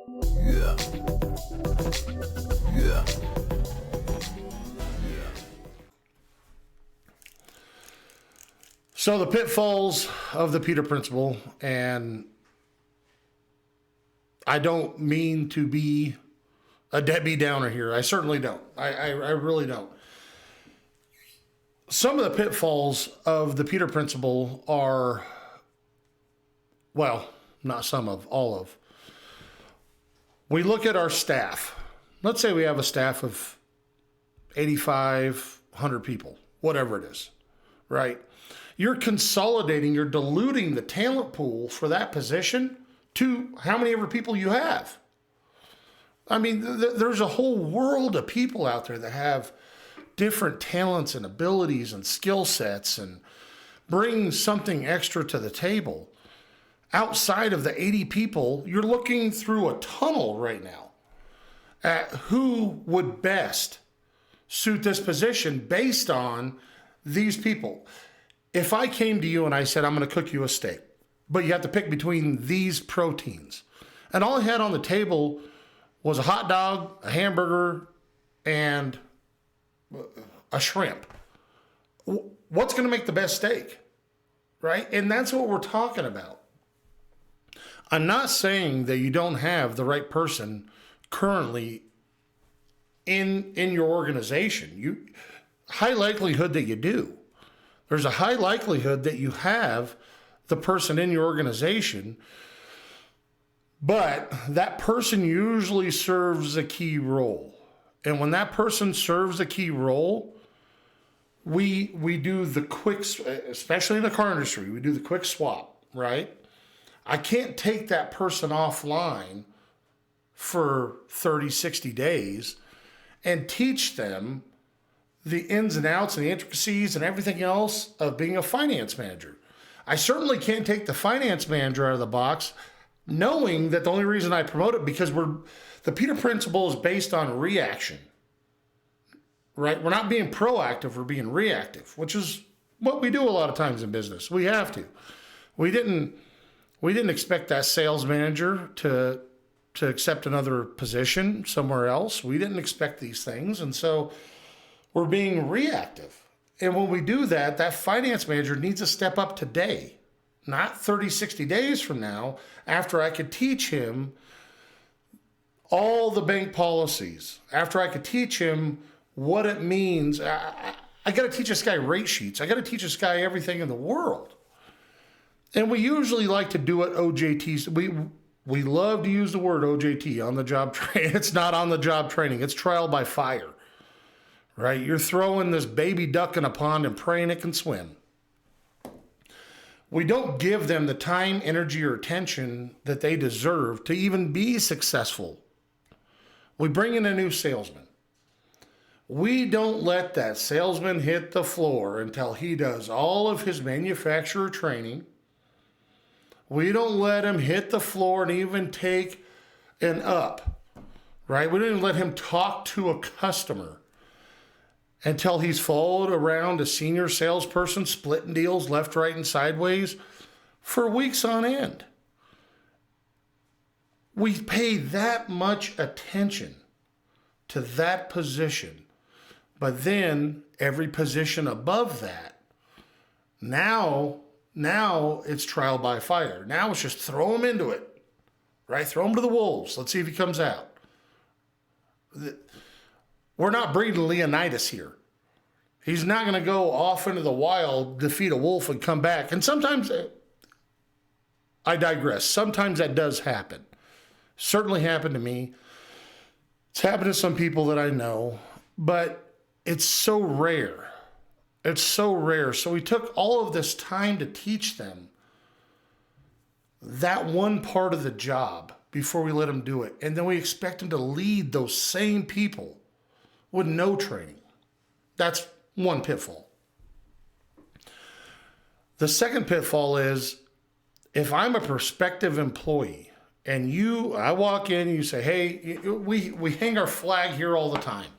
Yeah. Yeah. So the pitfalls of the Peter Principle, and I don't mean to be a Debbie Downer here. I certainly don't. I really don't. Some of the pitfalls of the Peter Principle are, well, not some of, all of. We look at our staff. Let's say we have a staff of 8,500 people, whatever it is, right? You're consolidating, you're diluting the talent pool for that position to how many ever people you have. I mean, there's a whole world of people out there that have different talents and abilities and skill sets and bring something extra to the table. Outside of the 80 people, you're looking through a tunnel right now at who would best suit this position based on these people. If I came to you and I said, I'm going to cook you a steak, but you have to pick between these proteins, and all I had on the table was a hot dog, a hamburger, and a shrimp, what's going to make the best steak, right? And that's what we're talking about. I'm not saying that you don't have the right person currently in your organization. High likelihood that you do. There's a high likelihood that you have the person in your organization, but that person usually serves a key role. And when that person serves a key role, we do the quick, especially in the car industry, we do the quick swap, right? I can't take that person offline for 30, 60 days and teach them the ins and outs and the intricacies and everything else of being a finance manager. I certainly can't take the finance manager out of the box knowing that the only reason I promote it because the Peter Principle is based on reaction, right? We're not being proactive, we're being reactive, which is what we do a lot of times in business. We have to. We didn't expect that sales manager to accept another position somewhere else. We didn't expect these things, and so we're being reactive. And when we do that, that finance manager needs to step up today, not 30, 60 days from now, after I could teach him all the bank policies, after I could teach him what it means. I got to teach this guy rate sheets. I got to teach this guy everything in the world. And we usually like to do it OJTs. We love to use the word OJT, on the job training. It's not on the job training. It's trial by fire, right? You're throwing this baby duck in a pond and praying it can swim. We don't give them the time, energy, or attention that they deserve to even be successful. We bring in a new salesman. We don't let that salesman hit the floor until he does all of his manufacturer training. We don't let him hit the floor and even take an up, right? We don't even let him talk to a customer until he's followed around a senior salesperson splitting deals left, right, and sideways for weeks on end. We pay that much attention to that position, but then every position above that, now it's trial by fire. Now it's just throw him into it, right? Throw him to the wolves. Let's see if he comes out. We're not breeding Leonidas here. He's not going to go off into the wild, defeat a wolf, and come back. And sometimes, I digress. Sometimes that does happen. Certainly happened to me. It's happened to some people that I know, but it's so rare. It's so rare. So we took all of this time to teach them that one part of the job before we let them do it. And then we expect them to lead those same people with no training. That's one pitfall. The second pitfall is if I'm a prospective employee and I walk in and you say, hey, we hang our flag here all the time.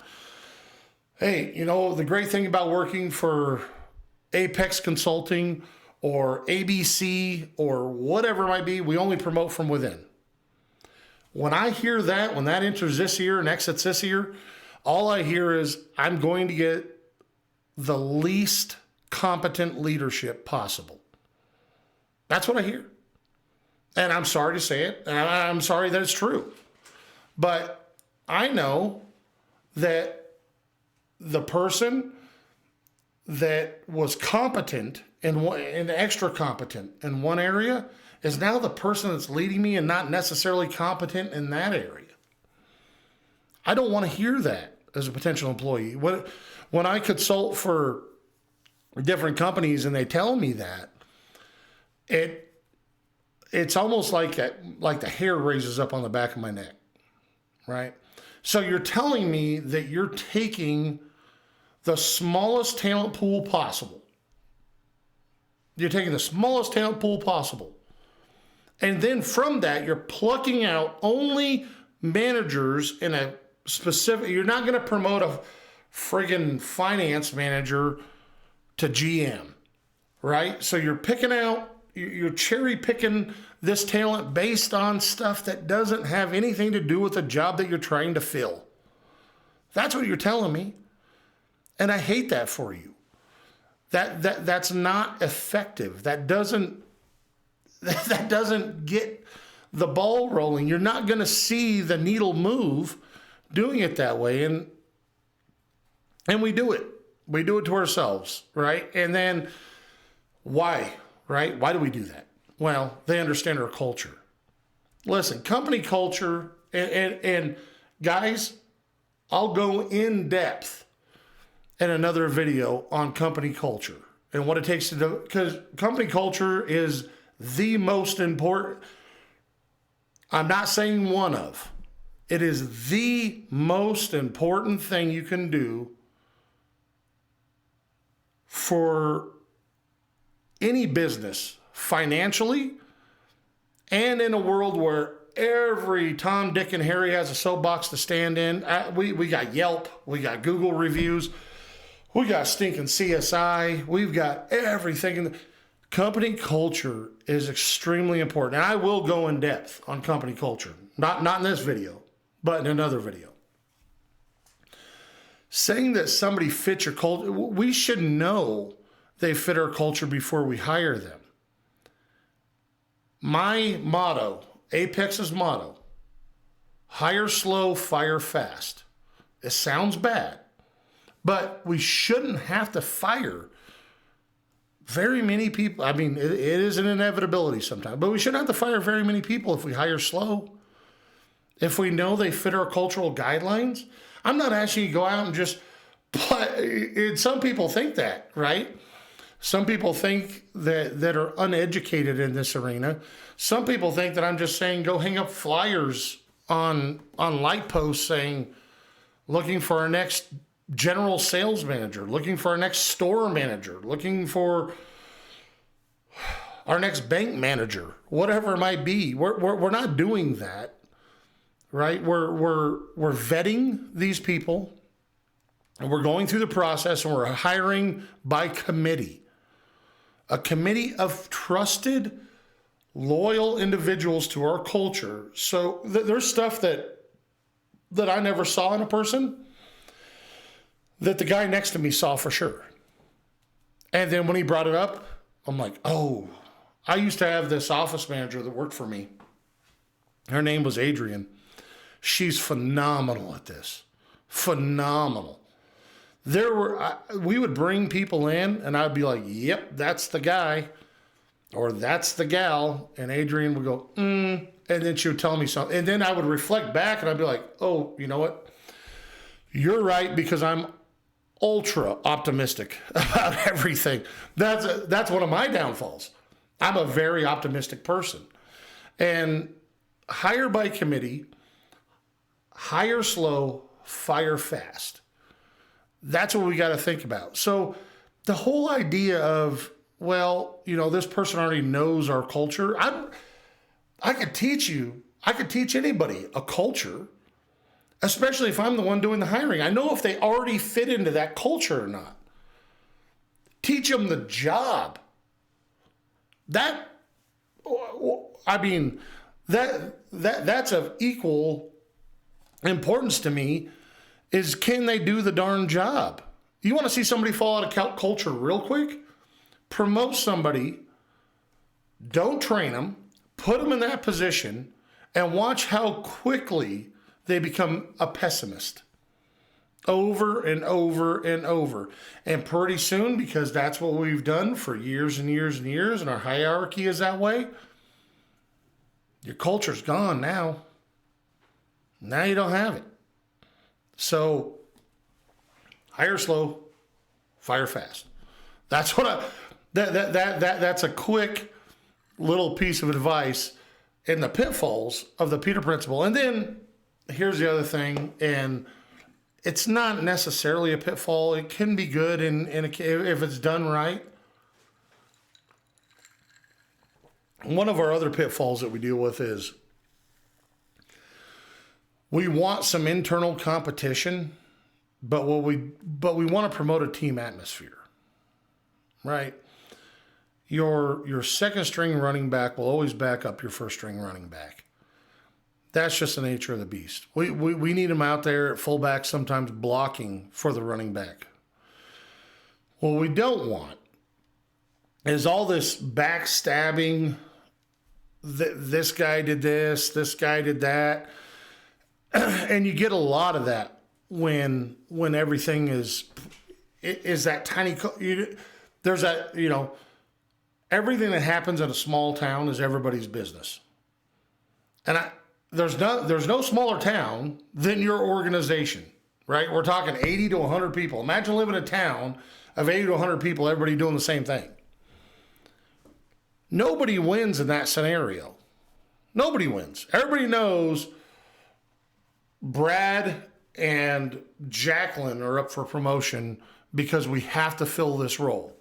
Hey, the great thing about working for Apex Consulting or ABC or whatever it might be, we only promote from within. When I hear that, when that enters this ear and exits this ear, all I hear is I'm going to get the least competent leadership possible. That's what I hear. And I'm sorry to say it, and I'm sorry that it's true. But I know that the person that was competent and extra competent in one area is now the person that's leading me and not necessarily competent in that area. I don't want to hear that as a potential employee. When I consult for different companies and they tell me that, it's almost like the hair raises up on the back of my neck, right? So you're telling me that you're taking the smallest talent pool possible. You're taking the smallest talent pool possible. And then from that, you're plucking out only managers in a specific, you're not going to promote a friggin' finance manager to GM, right? So you're picking out, you're cherry picking this talent based on stuff that doesn't have anything to do with the job that you're trying to fill. That's what you're telling me. And I hate that for you. That's not effective. That doesn't get the ball rolling. You're not going to see the needle move doing it that way. And we do it. We do it to ourselves, right? And then why, right? Why do we do that? Well, they understand our culture. Listen, company culture, and guys, I'll go in depth in another video on company culture and what it takes to do, because company culture is the most important. I'm not saying one of. It is the most important thing you can do for any business financially, and in a world where every Tom, Dick, and Harry has a soapbox to stand in. We got Yelp, we got Google reviews, we got stinking CSI, we've got everything. Company culture is extremely important. And I will go in depth on company culture. Not in this video, but in another video. Saying that somebody fits your culture, we should know they fit our culture before we hire them. My motto, Apex's motto, hire slow, fire fast. It sounds bad, but we shouldn't have to fire very many people. I mean, it is an inevitability sometimes, but we shouldn't have to fire very many people if we hire slow. If we know they fit our cultural guidelines. I'm not asking you to go out and just, some people think that, right? Some people think that are uneducated in this arena. Some people think that I'm just saying go hang up flyers on light posts saying, looking for our next general sales manager, looking for our next store manager, looking for our next bank manager, whatever it might be. We're not doing that, right? We're vetting these people, and we're going through the process, and we're hiring by committee. A committee of trusted, loyal individuals to our culture. So there's stuff that I never saw in a person that the guy next to me saw for sure. And then when he brought it up, I'm like, oh, I used to have this office manager that worked for me. Her name was Adrian. She's phenomenal at this. Phenomenal. We would bring people in, and I'd be like, yep, that's the guy, or that's the gal, and Adrian would go, and then she would tell me something, and then I would reflect back, and I'd be like, oh, you know what? You're right, because I'm ultra optimistic about everything. That's one of my downfalls. I'm a very optimistic person. And hire by committee, hire slow, fire fast. That's what we got to think about. So the whole idea of, well, this person already knows our culture. I could teach anybody a culture, especially if I'm the one doing the hiring. I know if they already fit into that culture or not. Teach them the job. That's of equal importance to me is, can they do the darn job? You want to see somebody fall out of culture real quick? Promote somebody, don't train them, put them in that position, and watch how quickly they become a pessimist. Over and over and over. And pretty soon, because that's what we've done for years and years and years, and our hierarchy is that way, your culture's gone now. Now you don't have it. So, hire slow, fire fast. That's what that's a quick little piece of advice in the pitfalls of the Peter Principle. And then here's the other thing, and it's not necessarily a pitfall. It can be good if it's done right. One of our other pitfalls that we deal with is we want some internal competition, but we want to promote a team atmosphere, right? Your second string running back will always back up your first string running back. That's just the nature of the beast. We need him out there at fullback, sometimes blocking for the running back. What we don't want is all this backstabbing. This guy did this guy did that. And you get a lot of that when everything is that tiny. There's that, everything that happens in a small town is everybody's business. And there's no smaller town than your organization, right? We're talking 80 to 100 people. Imagine living in a town of 80 to 100 people, everybody doing the same thing. Nobody wins in that scenario. Nobody wins. Everybody knows Brad and Jacqueline are up for promotion because we have to fill this role,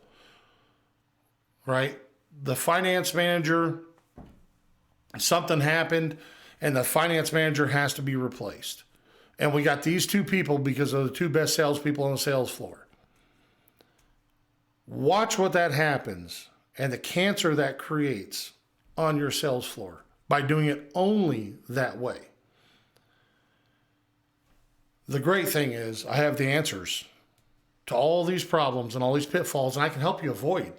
right? The finance manager, something happened, and the finance manager has to be replaced. And we got these two people because of the two best salespeople on the sales floor. Watch what that happens and the cancer that creates on your sales floor by doing it only that way. The great thing is I have the answers to all these problems and all these pitfalls, and I can help you avoid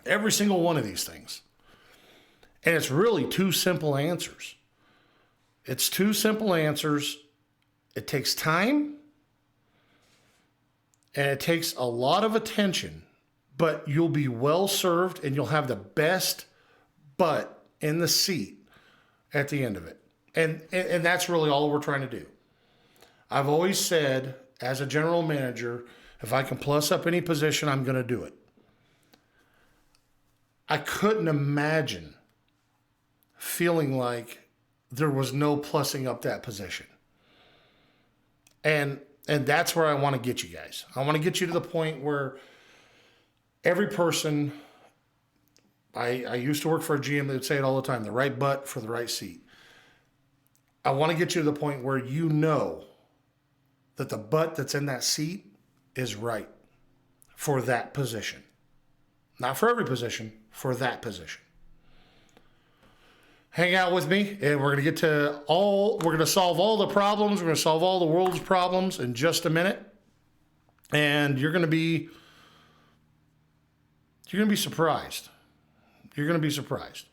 every single one of these things. And it's really two simple answers. It's two simple answers. It takes time and it takes a lot of attention, but you'll be well served and you'll have the best butt in the seat at the end of it. And that's really all we're trying to do. I've always said, as a general manager, if I can plus up any position, I'm going to do it. I couldn't imagine feeling like there was no plussing up that position. And that's where I want to get you guys. I want to get you to the point where every person, I used to work for a GM that would say it all the time, the right butt for the right seat. I want to get you to the point where you know that the butt that's in that seat is right for that position. Not for every position, for that position. Hang out with me, and we're going to solve all the problems. We're going to solve all the world's problems in just a minute. And you're going to be surprised. You're going to be surprised.